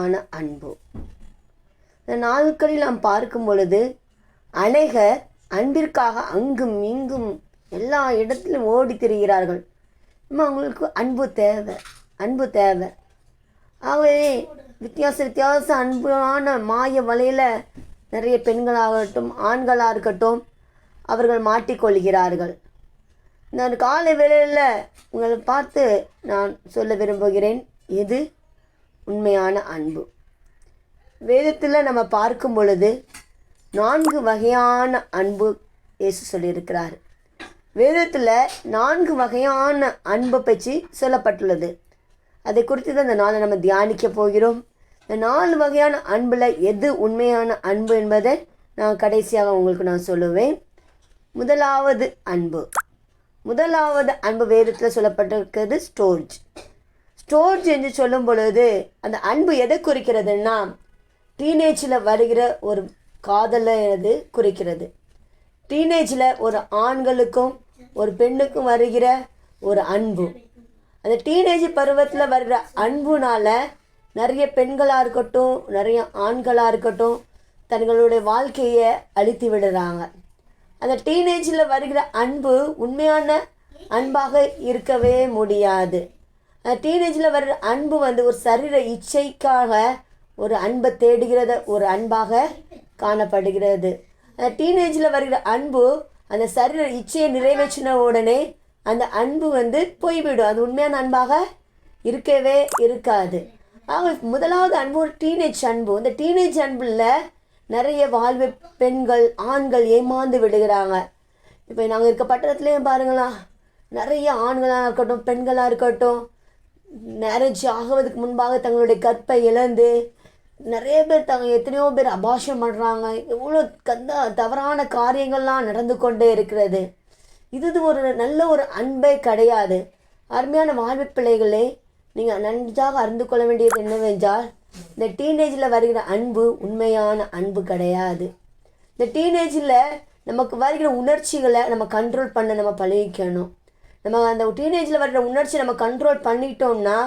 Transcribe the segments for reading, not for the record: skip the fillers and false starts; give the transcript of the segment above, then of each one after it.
உண்மையான அன்பு. இந்த நாட்களில் நாம் பார்க்கும் பொழுது அநேகர் அன்பிற்காக அங்கும் இங்கும் எல்லா இடத்திலும் ஓடி திரிகிறார்கள். அவங்களுக்கு அன்பு தேவை. ஆகவே வித்தியாச அன்பான மாய வலையில் நிறைய பெண்களாகட்டும் ஆண்களாக இருக்கட்டும் அவர்கள் மாட்டிக்கொள்கிறார்கள். இந்த காலை வேளையில் உங்களை பார்த்து நான் சொல்ல விரும்புகிறேன், இது உண்மையான அன்பு. வேதத்தில் நம்ம பார்க்கும் பொழுது 4 வகையான அன்பு இயேசு சொல்லியிருக்கிறார். வேதத்தில் 4 வகையான அன்பை பற்றி சொல்லப்பட்டுள்ளது. அதை குறித்து தான் இந்த நாளை நம்ம தியானிக்க போகிறோம். இந்த 4 வகையான அன்பில் எது உண்மையான அன்பு என்பதை நான் கடைசியாக உங்களுக்கு நான் சொல்லுவேன். முதலாவது அன்பு வேதத்தில் சொல்லப்பட்டிருக்கிறது ஸ்டோர்ஜ் என்று சொல்லும் பொழுது அந்த அன்பு எதை குறிக்கிறதுன்னா டீனேஜில் வருகிற ஒரு காதலை அது குறிக்கிறது. டீனேஜில் ஒரு ஆண்களுக்கும் ஒரு பெண்ணுக்கும் வருகிற ஒரு அன்பு. அந்த டீனேஜ் பருவத்தில் வருகிற அன்புனால் நிறைய பெண்களாக இருக்கட்டும் நிறைய ஆண்களாக இருக்கட்டும் தங்களுடைய வாழ்க்கையை அழித்து விடுறாங்க. அந்த டீனேஜில் வருகிற அன்பு உண்மையான அன்பாக இருக்கவே முடியாது. அந்த டீனேஜில் வருகிற அன்பு ஒரு சரீர இச்சைக்காக ஒரு அன்பை தேடுகிறத ஒரு அன்பாக காணப்படுகிறது. அந்த டீனேஜில் வருகிற அன்பு அந்த சரீர இச்சையை நிறைவேற்றின உடனே அந்த அன்பு போய்விடும். அது உண்மையான அன்பாக இருக்கவே இருக்காது. ஆக முதலாவது அன்பு ஒரு டீனேஜ் அன்பு. இந்த டீனேஜ் அன்பில் நிறைய வாழ்வு பெண்கள் ஆண்கள் ஏமாந்து விடுகிறாங்க. இப்போ நாங்கள் இருக்க பட்டணத்துலேயும் பாருங்களா, நிறைய ஆண்களாக இருக்கட்டும் பெண்களாக இருக்கட்டும் மேரேஜ் ஆகுவதுக்கு முன்பாக தங்களுடைய கற்பை இழந்து நிறைய பேர் எத்தனையோ பேர் அபாஷம் பண்ணுறாங்க. எவ்வளோ தவறான காரியங்கள்லாம் நடந்து கொண்டே இருக்கிறது. இது ஒரு நல்ல ஒரு அன்பே கிடையாது. அருமையான வாழ்வு பிள்ளைகளே, நீங்கள் நன்றாக அறிந்து கொள்ள வேண்டியது என்னவென்றால் இந்த டீனேஜில் வருகிற அன்பு உண்மையான அன்பு கிடையாது. இந்த டீனேஜில் நமக்கு வருகிற உணர்ச்சிகளை நம்ம கண்ட்ரோல் பண்ண நம்ம பழகிக்கணும். நம்ம அந்த டீனேஜில் வருகிற உணர்ச்சி நம்ம கண்ட்ரோல் பண்ணிட்டோம்னா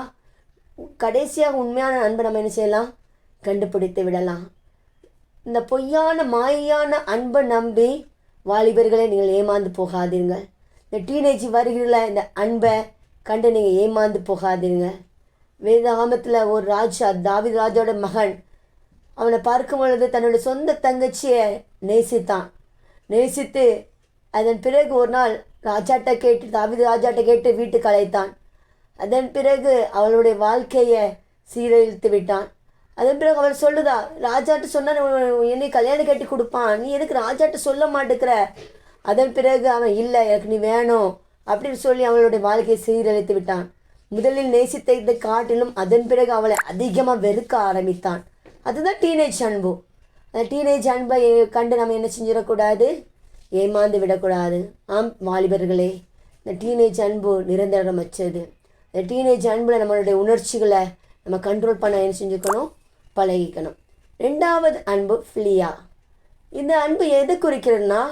கடைசியாக உண்மையான அன்பை நம்ம என்ன செய்யலாம், கண்டுபிடித்து விடலாம். இந்த பொய்யான மாயான அன்பை நம்பி வாலிபர்களை நீங்கள் ஏமாந்து போகாதீர்கள். இந்த டீனேஜ் வருகிற இந்த அன்பை கண்டு நீங்கள் ஏமாந்து போகாதீங்க. வேதாகமத்தில் ஒரு ராஜா, தாவீது ராஜாவோட மகன், அவனை பார்க்கும் பொழுது தன்னுடைய சொந்த தங்கச்சியை நேசித்து அதன் பிறகு ஒரு நாள் தாவீது ராஜாட்ட கேட்டு வீட்டுக்கு அழைத்தான். அதன் பிறகு அவளுடைய வாழ்க்கையை சீரழித்து விட்டான். அதன் பிறகு அவள் சொல்லுதா, ராஜாட்ட சொன்ன என்னை கல்யாணம் கட்டி கொடுப்பான், நீ எதுக்கு ராஜாட்ட சொல்ல மாட்டேங்கிற? அதன் பிறகு அவன் இல்லை எனக்கு நீ வேணும் அப்படின்னு சொல்லி அவளுடைய வாழ்க்கையை சீரழித்து விட்டான். முதலில் நேசித்ததை காட்டிலும் அதன் பிறகு அவளை அதிகமாக வெறுக்க ஆரம்பித்தான். அதுதான் டீனேஜ் அன்பு. அந்த டீனேஜ் அன்பை கண்டு நம்ம என்ன செஞ்சிடக்கூடாது, ஏமாந்து விடக்கூடாது. ஆம் வாலிபர்களே, இந்த டீனேஜ் அன்பு நிரந்தரமற்றது. இந்த டீனேஜ் அன்பில் நம்மளுடைய உணர்ச்சிகளை நம்ம கண்ட்ரோல் பண்ண என்ன செஞ்சுக்கணும், பழகிக்கணும். 2வது அன்பு ஃபிலியா. இந்த அன்பு எது குறிக்கிறதுனா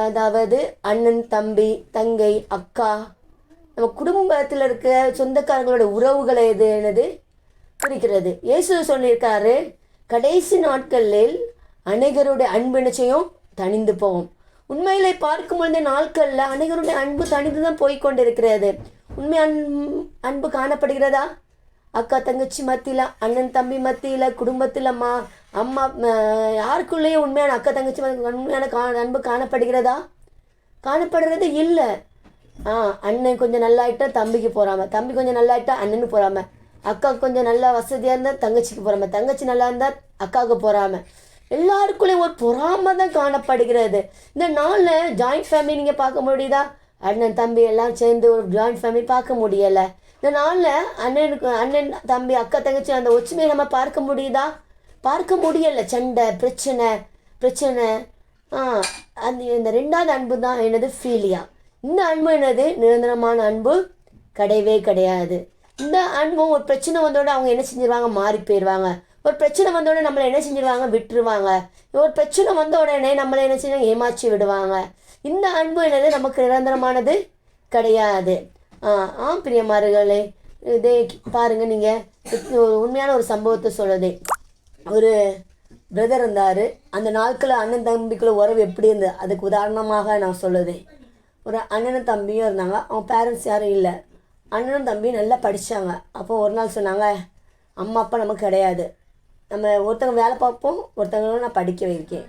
அதாவது அண்ணன் தம்பி தங்கை அக்கா நம்ம குடும்பத்தில் இருக்க சொந்தக்காரங்களோட உறவுகளை என்னது குறிக்கிறது. இயேசு சொல்லியிருக்காரு, கடைசி நாட்களில் அநேகருடைய அன்பு நிச்சயம் தணிந்து போகும். உண்மையிலே பார்க்கும் பொழுது நாட்களில் அநேகருடைய அன்பு தணிந்து தான் போய்கொண்டிருக்கிறது. உண்மை அன்பு காணப்படுகிறதா? அக்கா தங்கச்சி மத்தியில், அண்ணன் தம்பி மத்தியில், குடும்பத்தில் அம்மா யாருக்குள்ளேயும் உண்மையான அக்கா தங்கச்சி உண்மையான அன்பு காணப்படுகிறதா? காணப்படுறது இல்லை. அண்ணன் கொஞ்சம் நல்லாயிட்டா தம்பிக்கு போகிறாம, தம்பி கொஞ்சம் நல்லாயிட்டா அண்ணனுக்கு போகிறாம, அக்கா கொஞ்சம் நல்லா வசதியாக இருந்தால் தங்கச்சிக்கு போகிறாம, தங்கச்சி நல்லா இருந்தால் அக்காவுக்கு போகிறாம, எல்லாருக்குள்ளேயும் ஒரு பொறாமை தான் காணப்படுகிறது. இந்த நாளில் ஜாயிண்ட் ஃபேமிலி நீங்கள் பார்க்க முடியுதா? அண்ணன் தம்பி எல்லாம் சேர்ந்து ஒரு ஜாயிண்ட் ஃபேமிலி பார்க்க முடியலை. இந்த நாளில் அண்ணன் தம்பி அக்கா தங்கச்சி அந்த ஒற்றுமையை நம்ம பார்க்க முடியுதா? பார்க்க முடியலை. சண்டை பிரச்சனை. இந்த 2வது அன்பு தான் என்னது, ஃபீலியா. இந்த அன்பு என்னது, நிரந்தரமான அன்பு கிடையவே கிடையாது. இந்த அன்பும் ஒரு பிரச்சனை வந்தோட அவங்க என்ன செஞ்சிருவாங்க, மாறி போயிடுவாங்க. ஒரு பிரச்சனை வந்தோடனே நம்மளை என்ன செஞ்சிருவாங்க, விட்டுருவாங்க. ஒரு பிரச்சனை வந்த உடனே நம்மளை என்ன செஞ்சாங்க, ஏமாற்றி விடுவாங்க. இந்த அன்பு என்னது நமக்கு நிரந்தரமானது கிடையாது. பிரியமார்களே, இதே பாருங்கள், நீங்கள் ஒரு உண்மையான ஒரு சம்பவத்தை சொல்லுதே. ஒரு பிரதர் இருந்தார். அந்த நாட்களில் அண்ணன் தம்பிக்குள்ள உறவு எப்படி இருந்தது அதுக்கு உதாரணமாக நான் சொல்லுதேன். ஒரு அண்ணனும் தம்பியும் இருந்தாங்க. அவங்க பேரண்ட்ஸ் யாரும் இல்லை. அண்ணனும் தம்பியும் நல்லா படித்தாங்க. அப்போ ஒரு நாள் சொன்னாங்க, அம்மா அப்பா நமக்கு கிடையாது, நம்ம ஒருத்தவங்க வேலை பார்ப்போம், ஒருத்தவங்களும் நான் படிக்க வைக்கேன்.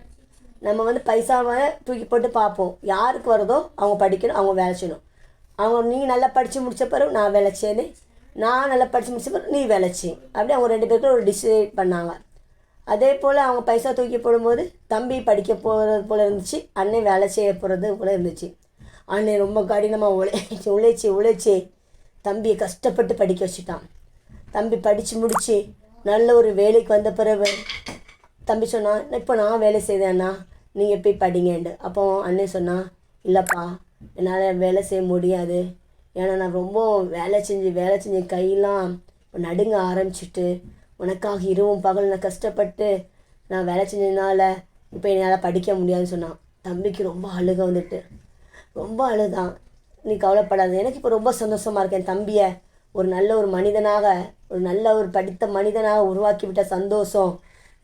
நம்ம பைசாவை தூக்கி போட்டு பார்ப்போம், யாருக்கு வருதோ அவங்க படிக்கணும், அவங்க வேலை செய்யணும். அவங்க நீங்கள் நல்லா படித்து முடித்த பிறகு நான் வேலை செய்யணும், நான் நல்லா படித்து முடித்த பிறகு நீ வேலை செய்யும். அப்படி அவங்க 2 பேருக்கும் ஒரு டிசைட் பண்ணாங்க. அதே போல் அவங்க பைசா தூக்கி போடும்போது தம்பி படிக்க போகிறது போல் இருந்துச்சு, அண்ணன் வேலை செய்ய போகிறது போல் இருந்துச்சு. அண்ணன் ரொம்ப கடினமாக உழைச்சி தம்பியை கஷ்டப்பட்டு படிக்க வச்சுட்டான். தம்பி படித்து முடித்து நல்ல ஒரு வேலைக்கு வந்த பிறகு தம்பி சொன்னான், இப்போ நான் வேலை செய்தேன்னா நீங்கள் போய் படிங்கண்டு. அப்போ அண்ணன் சொன்னான், இல்லைப்பா என்னால் வேலை செய்ய முடியாது, ஏன்னா நான் ரொம்ப வேலை செஞ்சு கையெல்லாம் நடுங்க ஆரம்பிச்சிட்டு உனக்காக இரவும் பகல் நான் கஷ்டப்பட்டு நான் வேலை செஞ்சதுனால இப்போ என்னால் படிக்க முடியாதுன்னு சொன்னான். தம்பிக்கு ரொம்ப அழுக வந்துட்டு ரொம்ப அழுதான். நீ கவலைப்படாது, எனக்கு இப்போ ரொம்ப சந்தோஷமாக இருக்கேன். என் தம்பியை ஒரு நல்ல ஒரு மனிதனாக, ஒரு நல்ல ஒரு படித்த மனிதனாக உருவாக்கி விட்ட சந்தோஷம்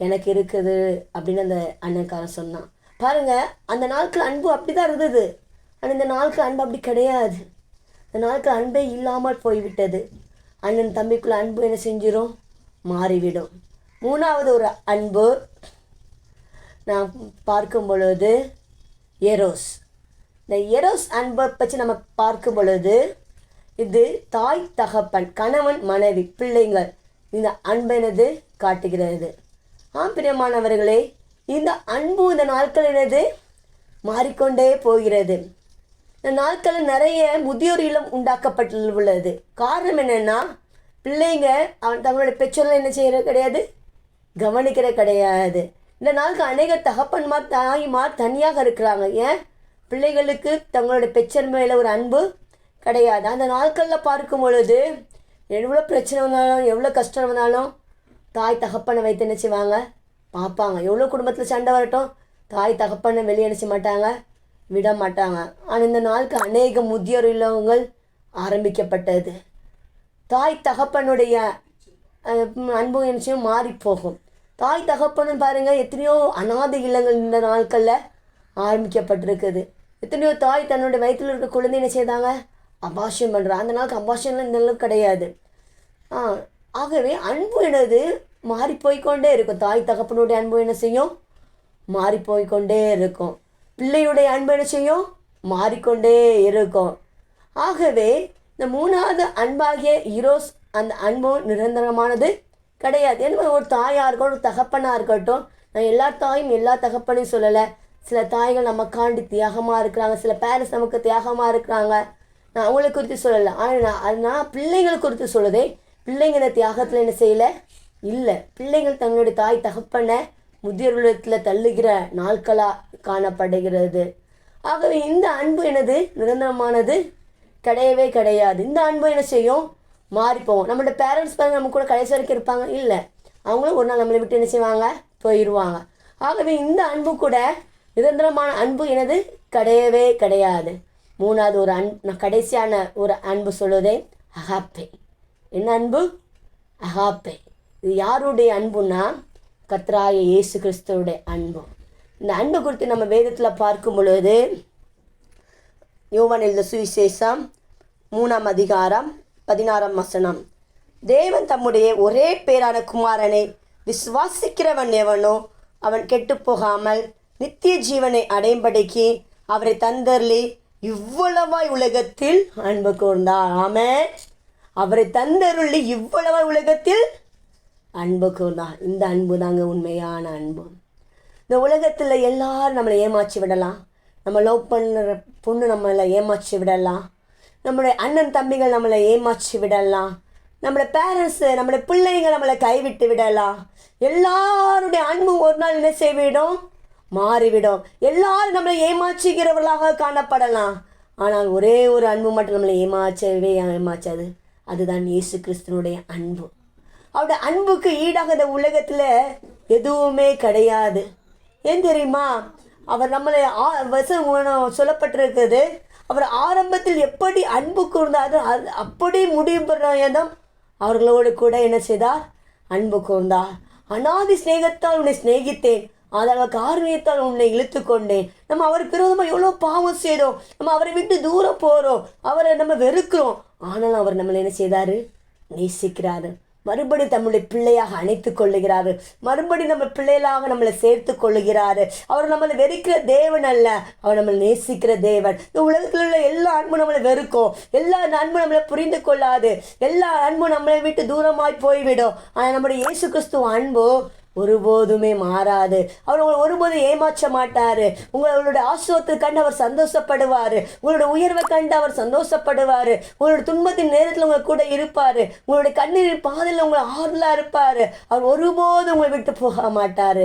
எனக்கு இருக்குது அப்படின்னு அந்த அண்ணன்காரன் சொன்னான். பாருங்கள், அந்த நாட்கள் அன்பு அப்படி தான் இருந்தது. ஆனால் இந்த நாட்கள் அன்பு அப்படி கிடையாது. இந்த நாட்கள் அன்பே இல்லாமல் போய்விட்டது. அண்ணன் தம்பிக்குள்ள அன்பு என்ன செஞ்சிடும், மாறிவிடும். 3வது ஒரு அன்பு நான் பார்க்கும் பொழுது எரோஸ். இந்த எரோஸ் அன்பை பற்றி நம்ம பார்க்கும் பொழுது இது தாய் தகப்பன், கணவன் மனைவி, பிள்ளைங்கள், இந்த அன்பெனது காட்டுகிறது. பிரியமானவர்களே, இந்த அன்பு இந்த நாட்கள் எனது மாறிக்கொண்டே போகிறது. இந்த நாட்களில் நிறைய முதியோர் இல்லம் உண்டாக்கப்பட்டுள்ளது. காரணம் என்னென்னா, பிள்ளைங்க தங்களுடைய பெற்றோர்கள் என்ன செய்கிறது கிடையாது, கவனிக்கிற கிடையாது. இந்த நாளுக்கு அநேக தகப்பன்மார் தாய்மார் தனியாக இருக்கிறாங்க. ஏன், பிள்ளைகளுக்கு தங்களுடைய பெற்றோர் மேலே ஒரு அன்பு கிடையாது. அந்த நாட்களில் பார்க்கும் பொழுது எவ்வளோ பிரச்சனை வந்தாலும் எவ்வளோ கஷ்டம் வந்தாலும் தாய் தகப்பனை வைத்து என்ன செய்வாங்க, பார்ப்பாங்க. எவ்வளோ குடும்பத்தில் சண்டை வரட்டும் தாய் தகப்பனை வெளியே அனுப்பிச்ச மாட்டாங்க, விட மாட்டாங்க. ஆனால் இந்த நாளுக்கு அநேக முதியோர் இல்லங்கள் ஆரம்பிக்கப்பட்டது. தாய் தகப்பனுடைய அன்பு நிச்சயம் மாறி போகும். தாய் தகப்பன்னு பாருங்கள், எத்தனையோ அநாதை இல்லங்கள் இந்த நாட்களில் ஆரம்பிக்கப்பட்டிருக்குது. எத்தனையோ தாய் தன்னுடைய வயிற்றில் இருக்க குழந்தை என்ன செய்தாங்க, அபாஷன் பண்ணுறாங்க. அந்த நாளுக்கு அபாஷன்லாம் இந்த அளவுக்கு கிடையாது. ஆகவே அன்பு எனது மாறி போய்கொண்டே இருக்கும். தாய் தகப்பனுடைய அன்பு என்ன செய்யும், மாறி போய்கொண்டே இருக்கும். பிள்ளையுடைய அன்பு என்ன செய்யும், மாறிக்கொண்டே இருக்கும். ஆகவே இந்த 3வது அன்பாகிய ஈரோஸ், அந்த அன்பு நிரந்தரமானது கிடையாது. ஏன்னா ஒரு தாயாக இருக்கட்டும், ஒரு தகப்பனாக இருக்கட்டும், நான் எல்லா தாயும் எல்லா தகப்பனையும் சொல்லலை. சில தாய்கள் நமக்காண்டி தியாகமாக இருக்கிறாங்க, சில பேரண்ட்ஸ் நமக்கு தியாகமாக இருக்கிறாங்க. நான் அவங்களை குறித்து சொல்லலை. ஆனால் நான் பிள்ளைங்களை குறித்து சொல்லுதே. பிள்ளைங்க இந்த தியாகத்தில் என்ன செய்யலை, இல்லை. பிள்ளைங்கள் தங்களுடைய தாய் தகப்பனை முதியோர் இல்லத்தில் தள்ளுகிற நாட்களாக காணப்படுகிறது. ஆகவே இந்த அன்பு எனது நிரந்தரமானது கிடையவே கிடையாது. இந்த அன்பு என்ன செய்யும், மாறிப்போம். நம்மளோட பேரண்ட்ஸ் பாருங்கள், நம்ம கூட கடைசி வரைக்கும் இருப்பாங்க, இல்லை, அவங்களும் ஒரு நாள் நம்மளை விட்டு என்ன செய்வாங்க, போயிடுவாங்க. ஆகவே இந்த அன்பு கூட நிரந்தரமான அன்பு எனது கிடையவே கிடையாது. 3வது ஒரு நான் கடைசியான ஒரு அன்பு சொல்லுதே, அகாப்பே. என்ன அன்பு, அகாப்பே. இது யாருடைய அன்புன்னா, கர்த்தராகிய இயேசு கிறிஸ்துவுடைய அன்பு. இந்த அன்பு குறித்து நம்ம வேதத்தில் பார்க்கும் பொழுது, யோவான் எழுதின சுவிசேஷம் 3ஆம் அதிகாரம் 16ஆம் வசனம், தேவன் தம்முடைய ஒரே பேரான குமாரனை விசுவாசிக்கிறவன் எவனோ அவன் கெட்டு போகாமல் நித்திய ஜீவனை அடையும்படிக்கு அவரை தந்தருளி இவ்வளவாய் உலகத்தில் அன்பு கூர்ந்தார். ஆமென். அவரை தந்தருளி இவ்வளவாய் உலகத்தில் அன்பு கூர்ந்தார். இந்த அன்பு தாங்க உண்மையான அன்பு. இந்த உலகத்தில் எல்லாரும் நம்மளை ஏமாற்றி விடலாம், நம்ம லவ் பண்ணுற பொண்ணு நம்மளை ஏமாற்றி விடலாம், நம்மளுடைய அண்ணன் தம்பிகள் நம்மளை ஏமாற்றி விடலாம், நம்மளோட பேரண்ட்ஸு நம்மளுடைய பிள்ளைங்க நம்மளை கைவிட்டு விடலாம். எல்லாருடைய அன்பு ஒரு நாள் என்ன செய்விடும், மாறிவிடும். எல்லாரும் நம்மளை ஏமாற்றுகிறவர்களாக காணப்படலாம். ஆனால் ஒரே ஒரு அன்பு மட்டும் நம்மளை ஏமாற்றாது. அதுதான் இயேசு கிறிஸ்துனுடைய அன்பு. அவருடைய அன்புக்கு ஈடாக இந்த உலகத்தில் எதுவுமே கிடையாது. ஏன் தெரியுமா, அவர் நம்மளை சொல்லப்பட்டிருக்கிறது, அவர் ஆரம்பத்தில் எப்படி அன்பு கூர்ந்தாரோ அப்படி முடிவு பெறும் அவர்களோடு கூட என்ன செய்தார்? அன்பு கூர்ந்தார். அநாதி சிநேகத்தால் உன்னை சிநேகித்தேன், அதனால் காரணத்தால் உன்னை இழுத்து கொண்டேன். நம்ம அவருக்கு விரோதமாக எவ்வளோ பாவம் செய்தோம், நம்ம அவரை விட்டு தூரம் போகிறோம், அவரை நம்ம வெறுக்கிறோம். ஆனாலும் அவர் நம்மளை என்ன செய்தார்? நேசிக்கிறாரு. மறுபடி தம்முடைய பிள்ளையாக அணைத்து கொள்ளுகிறாரு. மறுபடி நம்ம பிள்ளைகளாக நம்மளை சேர்த்து கொள்ளுகிறாரு. அவர் நம்மளை வெறுக்கிற தேவன் அல்ல, அவர் நம்மளை நேசிக்கிற தேவன். இந்த உலகத்தில் உள்ள எல்லா அன்பும் நம்மளை வெறுக்கும், எல்லா அன்பும் நம்மளை புரிந்து கொள்ளாது, எல்லா அன்பும் நம்மளை விட்டு தூரமாய் போய்விடும். ஆனால் நம்முடைய இயேசு கிறிஸ்துவ அன்பு ஒருபோதுமே மாறாது. அவர் உங்களை ஒருபோதும் ஏமாற்ற மாட்டார். உங்களுடைய ஆசிர்வாதத்தை கண்டு அவர் சந்தோஷப்படுவார். உங்களுடைய உயர்வை கண்டு அவர் சந்தோஷப்படுவார். உங்களுடைய துன்பத்தின் நேரத்தில் உங்களை கூட இருப்பார். உங்களுடைய கண்ணீரின் பாதையில் உங்களை ஆறுதலாக இருப்பார். அவர் ஒருபோதும் உங்களை விட்டு போக மாட்டார்.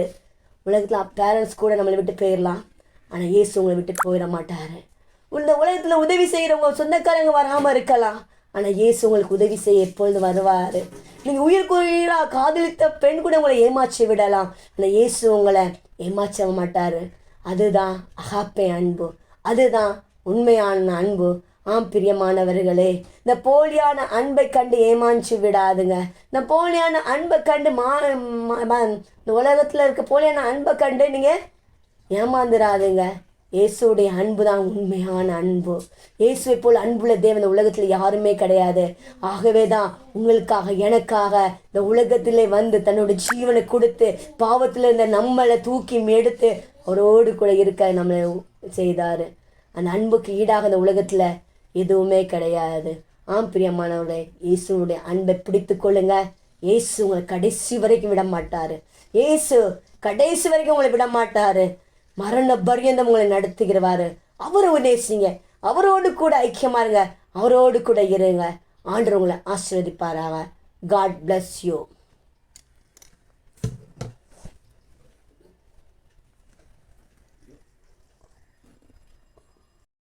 உலகத்தில் பேரண்ட்ஸ் கூட நம்மளை விட்டு போயிடலாம், ஆனால் இயேசு உங்களை விட்டு போயிட மாட்டார். இந்த உலகத்தில் உதவி செய்கிறவங்க சொந்தக்காரங்க வராமல் இருக்கலாம், ஆனால் இயேசு உங்களுக்கு உதவி செய்ய எப்பொழுது வருவார். நீங்கள் உயிர்க்குயிராக காதலித்த பெண் கூட உங்களை ஏமாற்றி விடலாம், ஆனால் இயேசு உங்களை ஏமாற்ற மாட்டார். அதுதான் அகாப்பே அன்பு, அதுதான் உண்மையான அன்பு. பிரியமானவர்களே, இந்த போலியான அன்பை கண்டு ஏமாற்றி விடாதுங்க. இந்த போலியான அன்பை கண்டு இந்த உலகத்தில் இருக்க போலியான அன்பை கண்டு நீங்கள் ஏமாந்துடாதுங்க. இயேசுடைய அன்பு தான் உண்மையான அன்பு. இயேசுவை போல் அன்புள்ள தேவன் இந்த உலகத்தில் யாருமே கிடையாது. ஆகவே தான் உங்களுக்காக எனக்காக இந்த உலகத்திலே வந்து தன்னுடைய ஜீவனை கொடுத்து பாவத்தில் இருந்த நம்மளை தூக்கி எடுத்து அவரோடு கூட இருக்க நம்மளை செய்தார். அந்த அன்புக்கு ஈடாக இந்த உலகத்தில் எதுவுமே கிடையாது. பிரியமானவர்களே, இயேசுடைய அன்பை பிடித்து கொள்ளுங்க. இயேசு உங்களை கடைசி வரைக்கும் விட மாட்டார். இயேசு கடைசி வரைக்கும் உங்களை விட மாட்டார். மரண பரியந்தம் உங்களை நடத்துகிறவாரு. அவரை நேசிங்க, அவரோடு கூட ஐக்கியமா இருங்க, அவரோடு கூட இருங்க. ஆண்டவர் உங்களை ஆசீர்வதிப்பாராக. God bless you.